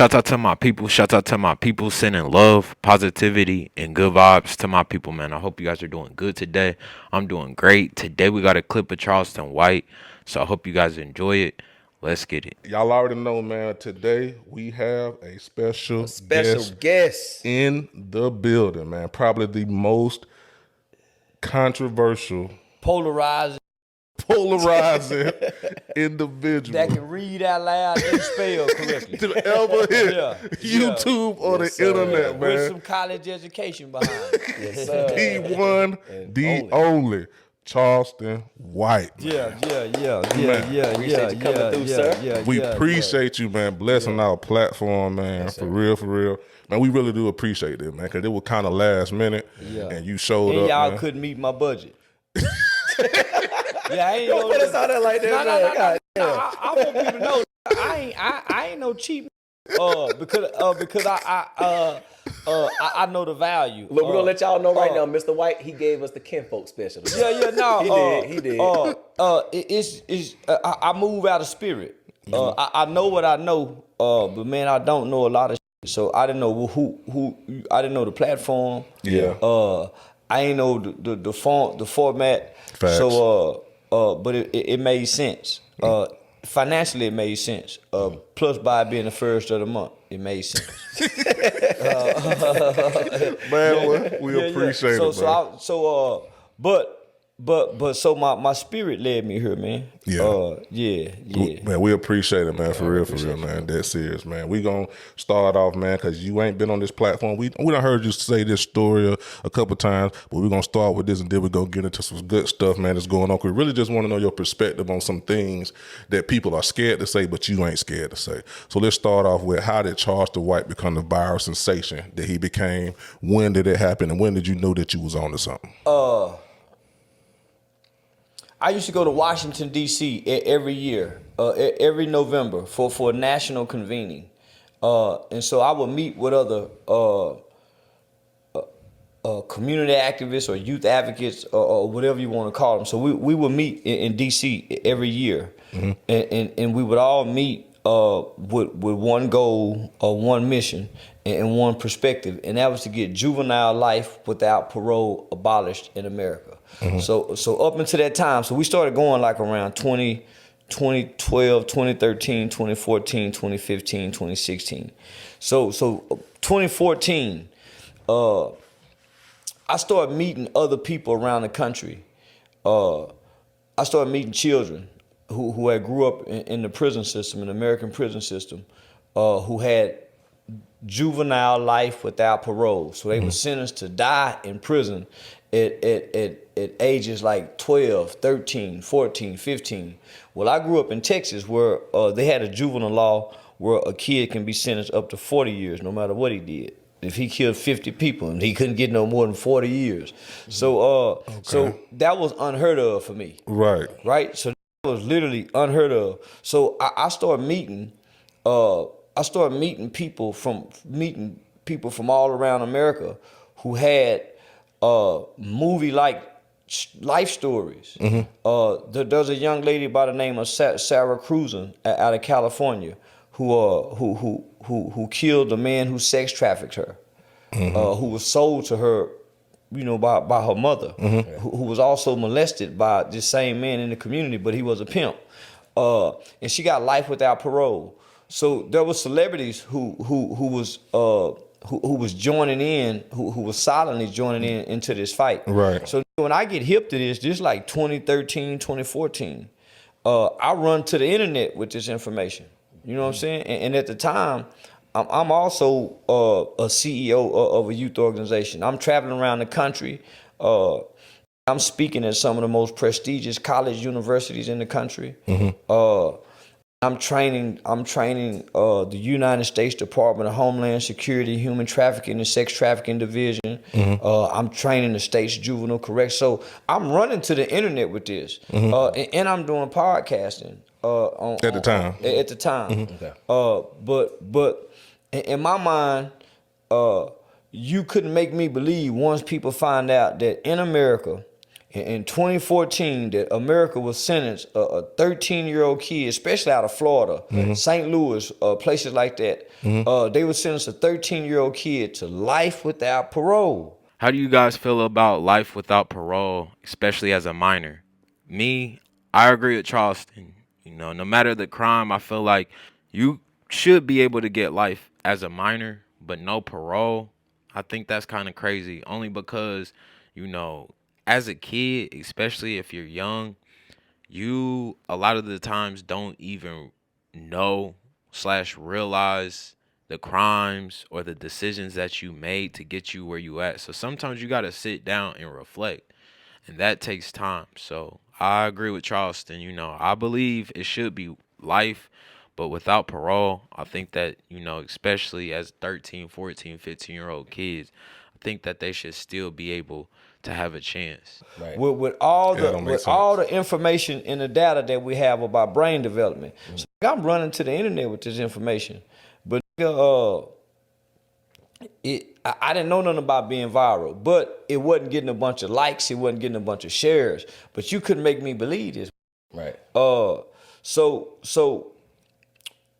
Shout out to my people. Shout out to my people sending love, positivity, and good vibes to my people, man. I hope you guys are doing good today. I'm doing great. Today we got a clip of Charleston White, so I hope you guys enjoy it. Let's get it. Y'all already know, man. Today we have a special guest in the building, man. Probably the most controversial, polarizing individual that can read out loud and spell correctly to ever hit YouTube or the internet, man. With some college education behind it. Yes, sir. The one, the only. Charleston White. Man. Appreciate you coming through, sir. We appreciate you, man, blessing our platform, man. Yes, for real. Man, we really do appreciate it, man, because it was kind of last minute, and you showed up, y'all man. couldn't meet my budget. I ain't Don't put us out there like that. No. I want people to know I ain't no cheap. Because I know the value. Look, we're gonna let y'all know right now, Mr. White, he gave us the kinfolk special. He did. I move out of spirit. I know what I know, but man, I don't know a lot of shit. So I didn't know who I didn't know the platform. Yeah. I ain't know the format. Facts. So but it made sense. Financially, it made sense. Plus, by being the first of the month, it made sense. Man, we appreciate it, man. So my spirit led me here, man. Man, we appreciate it, man. For real, man. That's serious, man. We gonna start off, man, because you ain't been on this platform. We done heard you say this story a couple times, but we're gonna start with this and then we're gonna get into some good stuff, man, that's going on. We really just want to know your perspective on some things that people are scared to say, but you ain't scared to say. So let's start off with, how did Charleston White become the viral sensation that he became? When did it happen, and when did you know that you was on to something? I used to go to Washington, D.C. every year, every November for a national convening. And so I would meet with other community activists or youth advocates or whatever you want to call them. So we would meet in D.C. every year. Mm-hmm. And we would all meet with one goal or one mission and one perspective, and that was to get juvenile life without parole abolished in America. Mm-hmm. So up until that time, so we started going like around 2012, 2013, 2014, 2015, 2016. So 2014, I started meeting other people around the country. I started meeting children who had grew up in the prison system, in the American prison system, who had juvenile life without parole. So they were sentenced to die in prison at ages like 12, 13, 14, 15. Well, I grew up in Texas where they had a juvenile law where a kid can be sentenced up to 40 years no matter what he did. If he killed 50 people, and he couldn't get no more than 40 years. So so that was unheard of for me. Right? So that was literally unheard of. So I started meeting people from all around America who had movie-like life stories. Mm-hmm. There's a young lady by the name of Sarah Cruzen out of California who killed the man who sex trafficked her, who was sold to her, by her mother, who was also molested by this same man in the community, but he was a pimp, and she got life without parole. So there were celebrities who was joining in, who was silently joining into this fight. Right. So when I get hip to this like 2013, 2014, I run to the internet with this information. You know what I'm saying? And at the time, I'm also a CEO of a youth organization. I'm traveling around the country. I'm speaking at some of the most prestigious college universities in the country. Mm-hmm. I'm training the United States Department of Homeland Security, Human Trafficking and Sex Trafficking Division. Mm-hmm. I'm training the state's juvenile correction. So I'm running to the internet with this, and I'm doing podcasting. At the time. Mm-hmm. Okay. But in my mind, you couldn't make me believe once people find out that in America, in 2014 that America was sentenced a 13-year-old kid, especially out of Florida, St. Louis, places like that. They were sentenced a 13-year-old kid to life without parole. How do you guys feel about life without parole, especially as a minor? Me, I agree with Charleston. You know, no matter the crime, I feel like you should be able to get life as a minor, but no parole. I think that's kind of crazy, only because, you know, as a kid, especially if you're young, you a lot of the times don't even know slash realize the crimes or the decisions that you made to get you where you at. So sometimes you got to sit down and reflect, and that takes time. So I agree with Charleston. You know, I believe it should be life, but without parole, I think that, you know, especially as 13, 14, 15-year-old kids, I think that they should still be able to have a chance. Right. With all the information in the data that we have about brain development. So I'm running to the internet with this information. But I didn't know nothing about being viral, but it wasn't getting a bunch of likes, it wasn't getting a bunch of shares. But you couldn't make me believe this. Right. So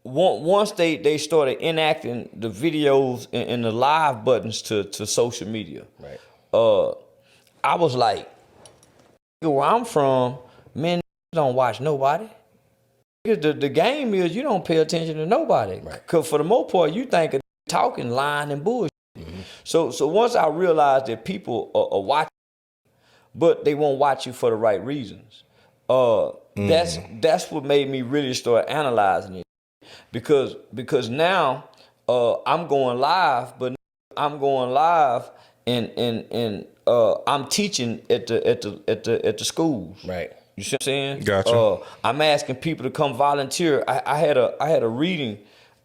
once they started enacting the videos and the live buttons to social media, right. I was like, where I'm from, men don't watch nobody. The game is you don't pay attention to nobody. Right. Cause for the most part, you think of talking, lying, and bullshit. So once I realized that people are watching, but they won't watch you for the right reasons, that's what made me really start analyzing it. Because now I'm going live, but I'm going live and I'm teaching at the schools. Right. You see what I'm saying? Gotcha. I'm asking people to come volunteer. I had a reading.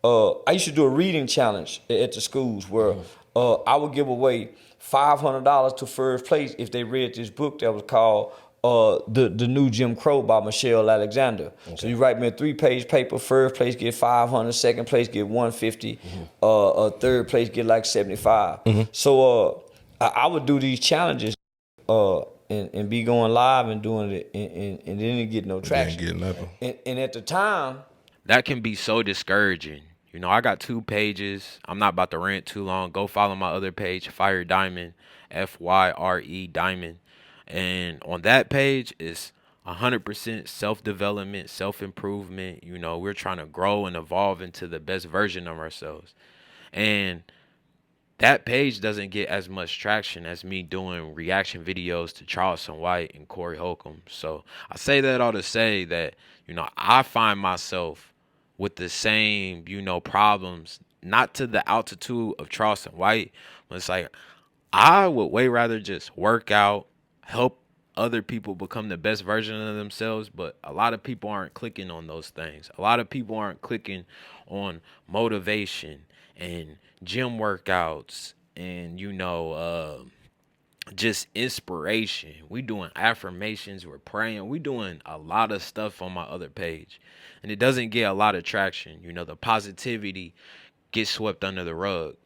I used to do a reading challenge at the schools where I would give away $500 to first place if they read this book that was called The New Jim Crow by Michelle Alexander. Okay. So you write me a 3-page paper. First place get 500. Second place get 150. Third place get like 75. So I would do these challenges and be going live and doing it and didn't get no traction. Didn't get nothing. And at the time, That can be so discouraging. You know, I got 2 pages. I'm not about to rant too long. Go follow my other page, Fire Diamond, FYRE Diamond. And on that page is 100% self-development, self-improvement. You know, we're trying to grow and evolve into the best version of ourselves. And that page doesn't get as much traction as me doing reaction videos to Charleston White and Corey Holcomb. So I say that all to say that, you know, I find myself with the same, you know, problems, not to the altitude of Charleston White, but it's like I would way rather just work out, help other people become the best version of themselves, but a lot of people aren't clicking on those things. A lot of people aren't clicking on motivation and gym workouts and, you know, just inspiration. We doing affirmations, we're praying, we doing a lot of stuff on my other page, and it doesn't get a lot of traction. You know, the positivity gets swept under the rug,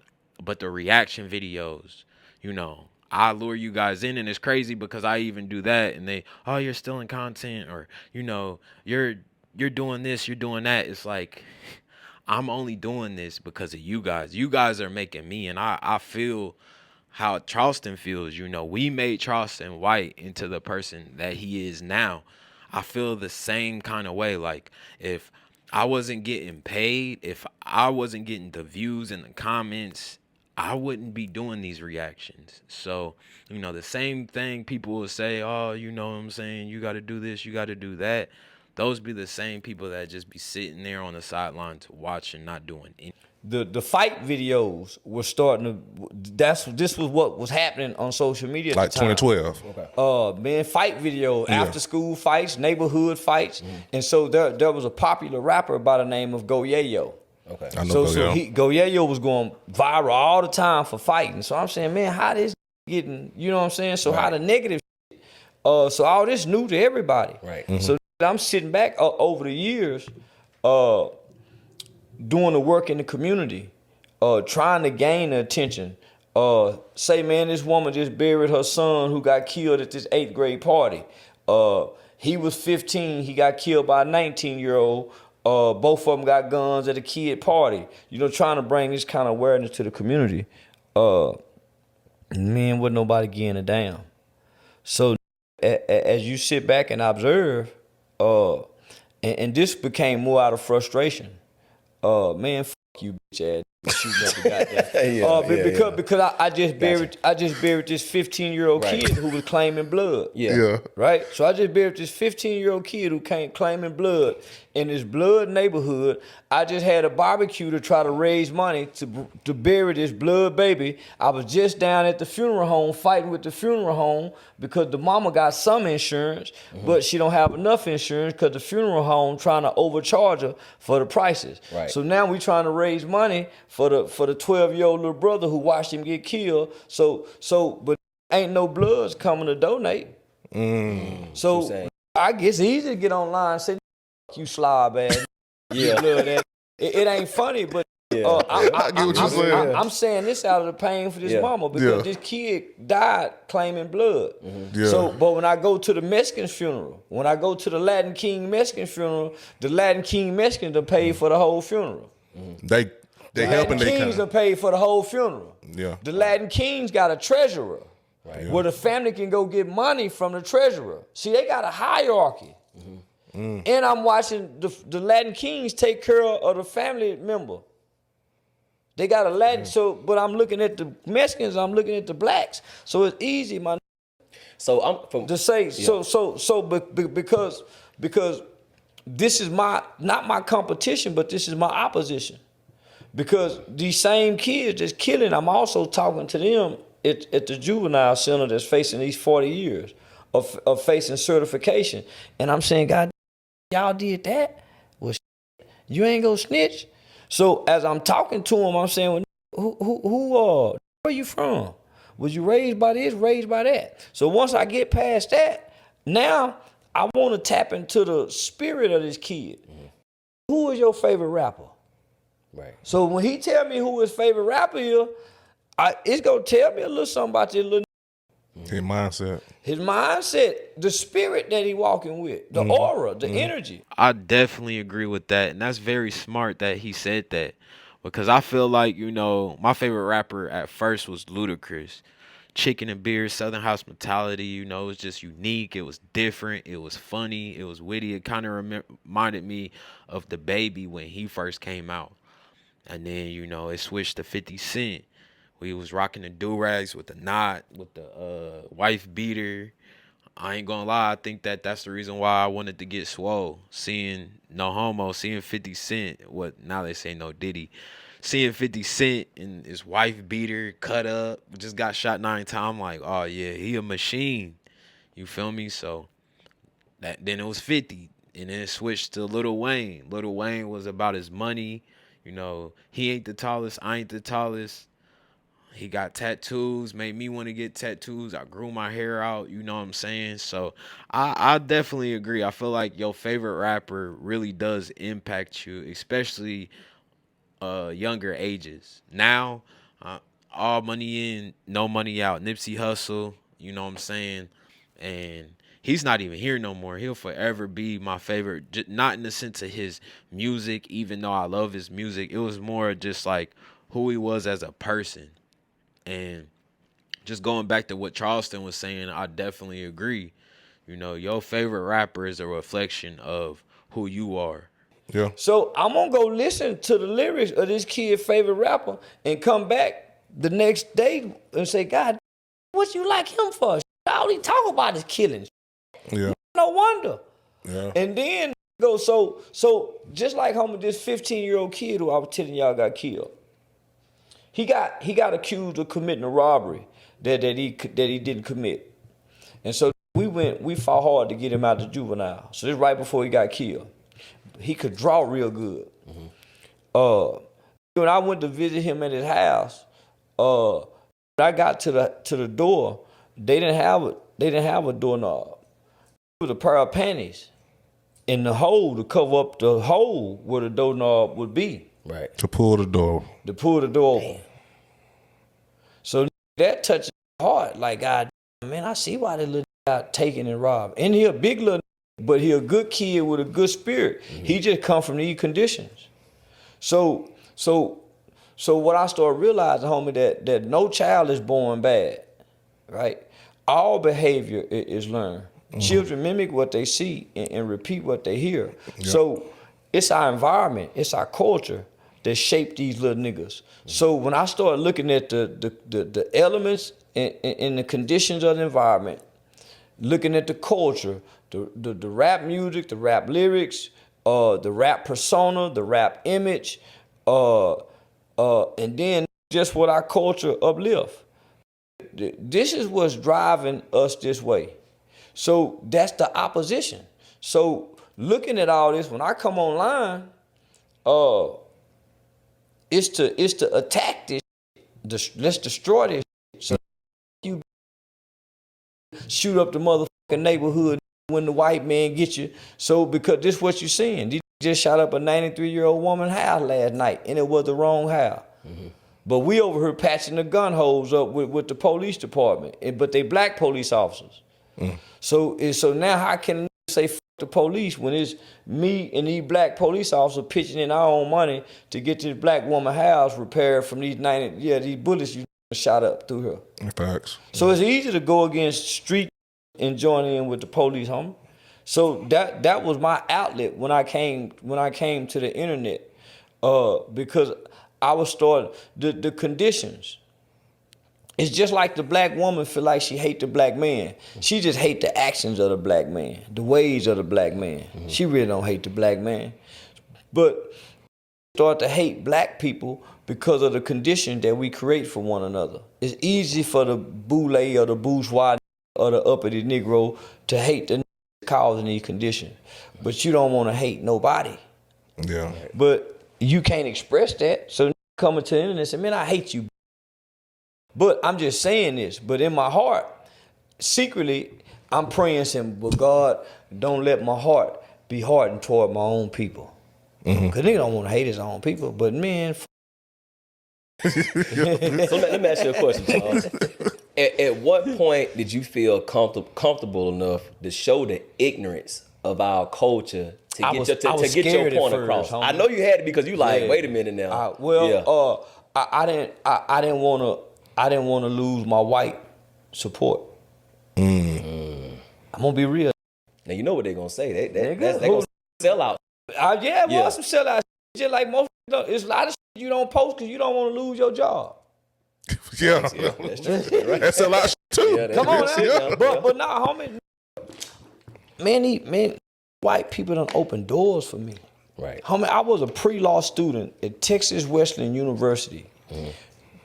but the reaction videos, you know, I lure you guys in, and it's crazy because I even do that, and they, oh, you're still in content, or, you know, you're doing this, you're doing that. It's like, I'm only doing this because of you guys. You guys are making me, and I feel how Charleston feels. You know, we made Charleston White into the person that he is now. I feel the same kind of way. Like, if I wasn't getting paid, if I wasn't getting the views and the comments, I wouldn't be doing these reactions. So, you know, the same thing people will say, oh, you know what I'm saying, you got to do this, you got to do that. Those be the same people that just be sitting there on the sideline to watch and not doing anything. The fight videos were starting to. This was what was happening on social media at Like the time. 2012. Okay. Man, fight video, after school fights, neighborhood fights, and so there was a popular rapper by the name of Go Yayo. Okay. I know So Go Yayo was going viral all the time for fighting. So I'm saying, man, how this getting? You know what I'm saying? So how the negative? So all this new to everybody. Right. So I'm sitting back over the years, doing the work in the community, trying to gain the attention say, man, this woman just buried her son who got killed at this 8th grade party. He was 15, he got killed by a 19-year-old. Both of them got guns at a kid party. You know, trying to bring this kind of awareness to the community. Man, wasn't nobody getting a damn. So as you sit back and observe, and this became more out of frustration. Man, fuck you, bitch ass. Shooting at the goddamn. Because I just buried this 15-year-old kid who was claiming blood. Right? So I just buried this 15-year-old kid who came claiming blood in this blood neighborhood. I just had a barbecue to try to raise money to bury this blood baby. I was just down at the funeral home fighting with the funeral home because the mama got some insurance, but she don't have enough insurance because the funeral home trying to overcharge her for the prices. Right. So now we trying to raise money for the 12-year-old little brother who watched him get killed. But ain't no bloods coming to donate. So I guess it's easy to get online and say, you slob ass. Blood ass. It ain't funny, but I'm saying this out of the pain for this mama because this kid died claiming blood. So, but when I go to the Mexican funeral, when I go to the Latin King Mexican funeral, the Latin King Mexicans done paid for the whole funeral. They helping the Latin Kings done paid for the whole funeral. The Latin Kings got a treasurer where the family can go get money from the treasurer. See, they got a hierarchy. And I'm watching the Latin Kings take care of the family member. They got a Latin, but I'm looking at the Mexicans, I'm looking at the blacks. So it's easy, man. So I'm from to say because this is not my competition, but this is my opposition. Because these same kids that's killing, I'm also talking to them at the juvenile center that's facing these 40 years of facing certification. And I'm saying, God, y'all did that? Well, you ain't gonna snitch. So as I'm talking to them, I'm saying, well, where are you from? Was you raised by this, raised by that? So once I get past that, now I want to tap into the spirit of this kid. Who is your favorite rapper? Right. So when he tell me who his favorite rapper is, it's gonna tell me a little something about this little. His mindset. His mindset, the spirit that he walking with, the aura, the energy. I definitely agree with that, and that's very smart that he said that, because I feel like, you know, my favorite rapper at first was Ludacris. Chicken and Beer, Southern Hospitality, you know, it was just unique. It was different. It was funny. It was witty. It kind of reminded me of The Baby when he first came out. And then, you know, it switched to 50 Cent. We was rocking the do-rags with the knot, with the wife beater. I ain't gonna lie, I think that's the reason why I wanted to get swole. Seeing No Homo, seeing 50 Cent, now they say No Diddy. Seeing 50 Cent and his wife beater cut up, just got shot 9 times. I'm like, oh yeah, he a machine. You feel me? So then it was 50. And then it switched to Lil Wayne. Lil Wayne was about his money. You know, he ain't the tallest, I ain't the tallest. He got tattoos, made me want to get tattoos. I grew my hair out, you know what I'm saying? So I definitely agree. I feel like your favorite rapper really does impact you, especially younger ages. Now, all money in, no money out. Nipsey Hussle, you know what I'm saying? And he's not even here no more. He'll forever be my favorite, not in the sense of his music, even though I love his music. It was more just like who he was as a person. And just going back to what Charleston was saying, I definitely agree. You know, your favorite rapper is a reflection of who you are. Yeah. So I'm going to go listen to the lyrics of this kid's favorite rapper and come back the next day and say, God, what you like him for? All he talk about is killing. Yeah. No wonder. Yeah. And then go, so just like this 15-year-old kid who I was telling y'all got killed. He got accused of committing a robbery that he didn't commit. And so we fought hard to get him out of juvenile. So this right before he got killed. He could draw real good. When I went to visit him at his house, when I got to the door, they didn't have a doorknob. It was a pair of panties in the hole to cover up the hole where the doorknob would be. Right. To pull the door. To pull the door open. So that touches my heart. Like, God, man, I see why this little guy taking and robbing. And he a big little, but he a good kid with a good spirit. He just come from these conditions. So what I started realizing, homie, that no child is born bad, right? All behavior is learned. Children mimic what they see and repeat what they hear. Yep. So it's our environment, it's our culture that shape these little niggas. So when I started looking at the elements and the conditions of the environment, looking at the culture, the rap music, the rap lyrics, the rap persona, the rap image, and then just what our culture uplift. This is what's driving us this way. So that's the opposition. So looking at all this, when I come online, it's to attack this. Let's destroy this. So you shoot up the motherfucking neighborhood when the white man gets you. So because this is what you're seeing. They just shot up a 93-year-old woman's house last night, and it was the wrong house. But we over here patching the gun holes up with the police department, but they black police officers. So now how can I say fuck the police when it's me and these black police officers pitching in our own money to get this black woman house repaired from these these bullets you shot up through her. Facts. So it's easy to go against street and join in with the police, homie. So that was my outlet when I came to the internet, because I was starting the conditions. It's just like the black woman feel like she hate the black man. She just hate the actions of the black man, the ways of the black man. She really don't hate the black man. But start to hate black people because of the condition that we create for one another. It's easy for the boule or the bourgeois or the uppity Negro to hate the causing these conditions. But you don't want to hate nobody. Yeah. But you can't express that. So coming to the internet and say, man, I hate you. But I'm just saying this, but in my heart, secretly, I'm praying saying, well, God, don't let my heart be hardened toward my own people. Because nigga don't want to hate his own people, but man. So let me ask you a question, Charles. At what point did you feel comfortable enough to show the ignorance of our culture to get your point across? Homie. I know you had it because you like, wait a minute now. I didn't want to lose my white support. I'm gonna be real. Now you know what they're gonna say. They gonna sell out. Was some sellout. Just like most, it's a lot of shit you don't post because you don't want to lose your job. Yeah, that's true. Right? That's a lot too. Yeah, come on, now. But nah, homie. Man, white people done opened doors for me. Right. Homie, I was a pre-law student at Texas Wesleyan University,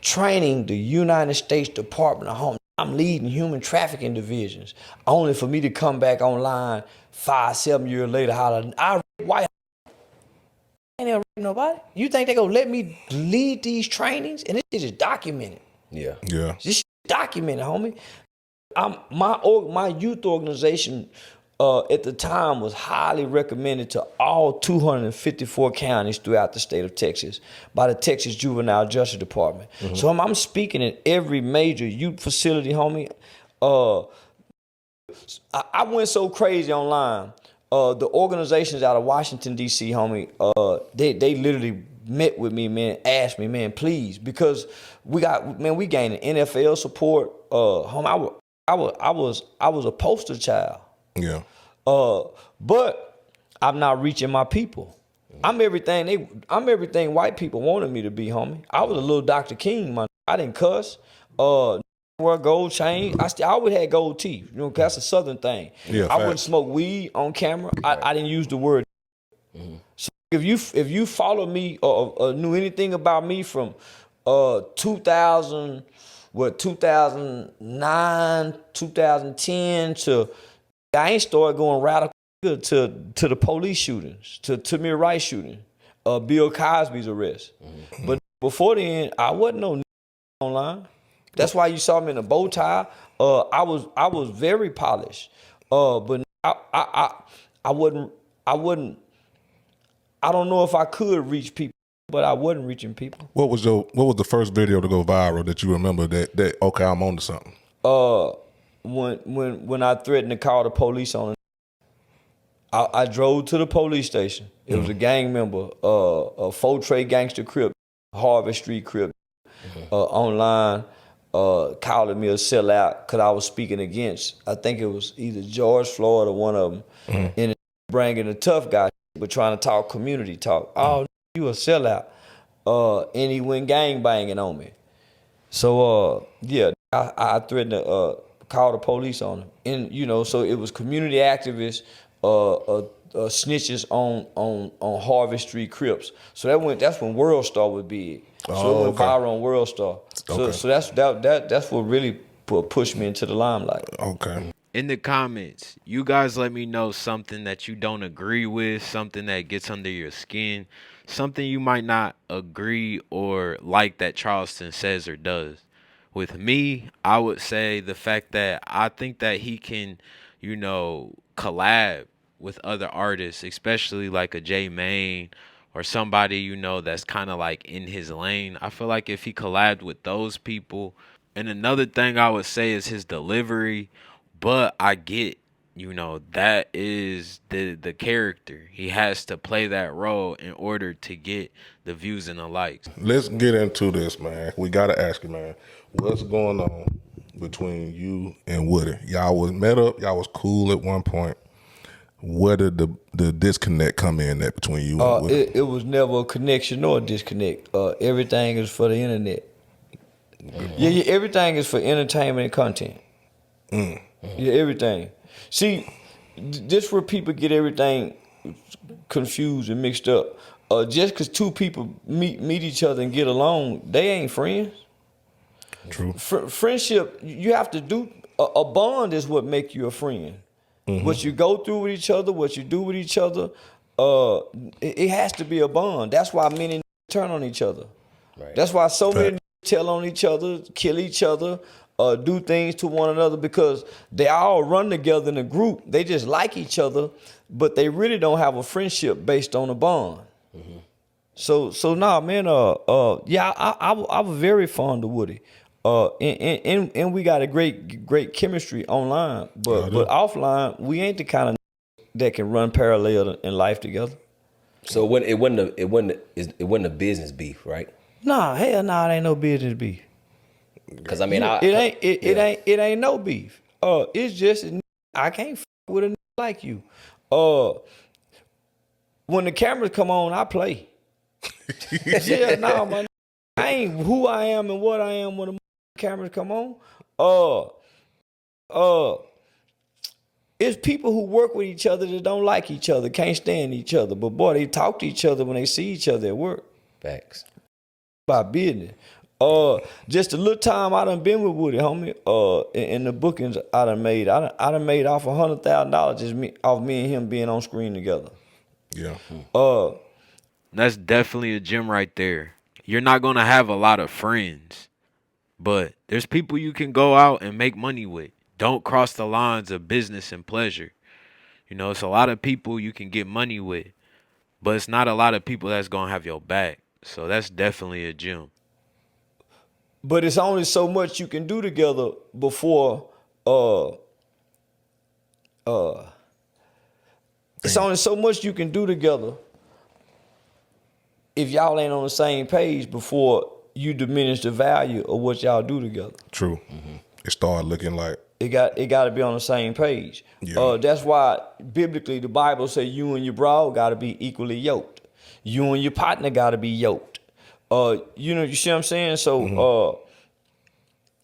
training the United States Department of Home. I'm leading human trafficking divisions, only for me to come back online 5-7 years later, holler, I white. Ain't never raped nobody. You think they gonna let me lead these trainings? And this is documented. Yeah. This shit documented, homie. My youth organization at the time was highly recommended to all 254 counties throughout the state of Texas by the Texas Juvenile Justice Department. So I'm speaking at every major youth facility, homie. I went so crazy online. The organizations out of Washington, D.C., homie, they literally met with me, man, asked me, man, please, because we gaining NFL support. Homie, I was a poster child. Yeah. But I'm not reaching my people. I'm everything white people wanted me to be, homie. I was a little Dr. King, man. I didn't cuss. Wear gold chain. I always had gold teeth. You know, that's a Southern thing. Yeah, I wouldn't smoke weed on camera. I didn't use the word. So if you follow me or knew anything about me from 2009, 2010 to I ain't started going radical to the police shootings, to Tamir Rice shooting, Bill Cosby's arrest. But before then, I wasn't no online. That's why you saw me in a bow tie. I was very polished, but I wouldn't. I don't know if I could reach people but I wasn't reaching people. What was the first video to go viral that you remember that okay, I'm on to something? When I threatened to call the police on it, I drove to the police station. It was a gang member, a Fortray gangster crip, Harvard Street crip, online, calling me a sellout because I was speaking against, I think it was either George Floyd or one of them, and bringing a tough guy, but trying to talk community talk. Oh, you a sellout. And he went gang banging on me. So, yeah, I threatened to call the police on him. And, so it was community activists, snitches on Harvard Street Crips. So that's when World Star was big. So it went viral on World Star. So that's what really pushed me into the limelight. Okay. In the comments, you guys let me know something that you don't agree with, something that gets under your skin, something you might not agree or like that Charleston says or does. With me, I would say the fact that I think that he can, collab with other artists, especially like a J Mane or somebody, that's kind of like in his lane. I feel like if he collabed with those people. And another thing I would say is his delivery. But I get, that is the character. He has to play that role in order to get the views and the likes. Let's get into this, man. We got to ask you, man, what's going on between you and Woody? Y'all was met up. Y'all was cool at one point. Where did the disconnect come in that between you and Woody? It was never a connection nor a disconnect. Everything is for the internet. Yeah, everything is for entertainment and content. Yeah, everything. See, this where people get everything confused and mixed up. Just because two people meet each other and get along, they ain't friends. True. Friendship, you have to do, a bond is what make you a friend. What you go through with each other, what you do with each other, it has to be a bond. That's why many turn on each other. Right. That's why so many tell on each other, kill each other, do things to one another, because they all run together in a group. They just like each other, but they really don't have a friendship based on a bond. So nah, man. Yeah, I was very fond of Woody, and we got a great chemistry online, but offline we ain't the kind of that can run parallel in life together. So it wasn't a business beef, right? Nah, hell nah, it ain't no business beef. Because I mean, it ain't no beef. It's just I can't f with a n like you. When the cameras come on, I play. Yeah, nah, man. I ain't who I am and what I am when the cameras come on. It's people who work with each other that don't like each other, can't stand each other. But boy, they talk to each other when they see each other at work. Facts. By business. Just a little time I done been with Woody, homie. In the bookings I done made off $100,000 just off me and him being on screen together. Yeah. That's definitely a gem right there. You're not gonna have a lot of friends, but there's people you can go out and make money with. Don't cross the lines of business and pleasure. It's a lot of people you can get money with, but it's not a lot of people that's gonna have your back. So that's definitely a gem. But it's only so much you can do together before it's only so much you can do together if y'all ain't on the same page before you diminish the value of what y'all do together. True. It started looking like it got to be on the same page. Yeah. That's why biblically the Bible say you and your bro got to be equally yoked. You and your partner got to be yoked. You see what I'm saying? So,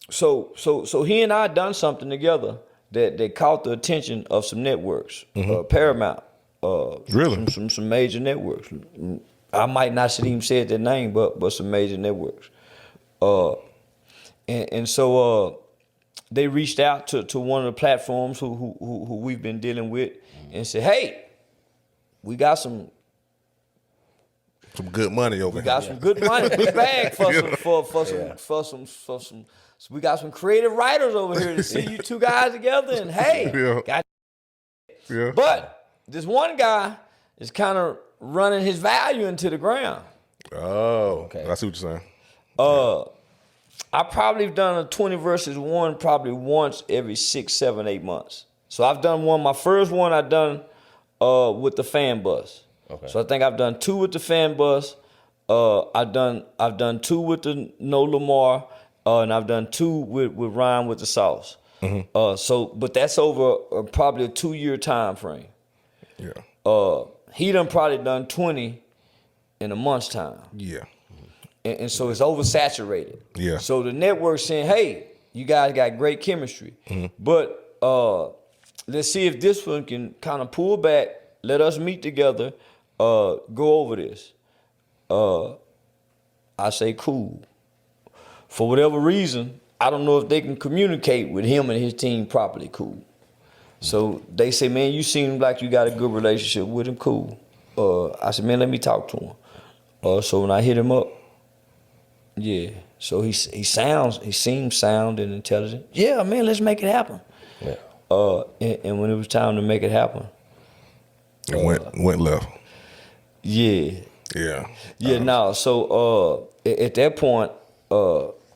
so he and I done something together that caught the attention of some networks, Paramount, really, some major networks. I might not should even say their name, but some major networks. And so they reached out to one of the platforms who we've been dealing with and said, hey, we got some good money over here. We got some good money, big bag for some. So we got some creative writers over here to see you two guys together, and hey, But this one guy is kind of running his value into the ground. Oh, Okay. I see what you're saying. I probably have done a 20 versus 1 probably once every 6, 7, 8 months. So I've done one. My first one I done with the fan bus. Okay. So I think I've done 2 with the fan bus. I've done 2 with the No Lamar, and I've done 2 with Ryan with the Sauce. But that's over probably a 2-year time frame. Yeah. He done probably done 20 in a month's time. Yeah. And so it's oversaturated. Yeah. So the network's saying, hey, you guys got great chemistry. But let's see if this one can kind of pull back, let us meet together, go over this. I say, cool. For whatever reason, I don't know if they can communicate with him and his team properly, cool. So they say, man, you seem like you got a good relationship with him, cool. I said, man, let me talk to him. So when I hit him up, yeah. So he seems sound and intelligent. Yeah, man, let's make it happen. Yeah. And when it was time to make it happen, It went left. yeah. Yeah. Yeah, no. So at that point,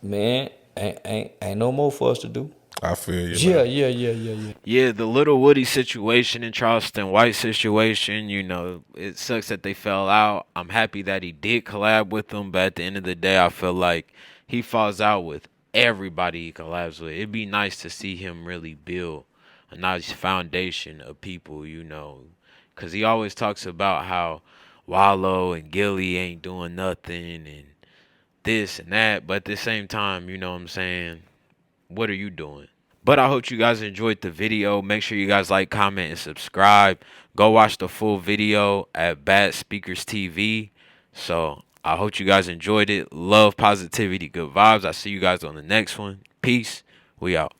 man, ain't no more for us to do. I feel you. Yeah. Yeah, the Little Woody situation and Charleston White situation, you know, it sucks that they fell out. I'm happy that he did collab with them, but at the end of the day, I feel like he falls out with everybody he collabs with. It'd be nice to see him really build a nice foundation of people, you know, because he always talks about how Wallow and Gilly ain't doing nothing and this and that, but at the same time, you know what I'm saying, what are you doing? But I hope you guys enjoyed the video. Make sure you guys like, comment, and subscribe. Go watch the full video at Bad Speakers TV. So I hope you guys enjoyed it. Love, positivity, good vibes. I'll see you guys on the next one. Peace. We out.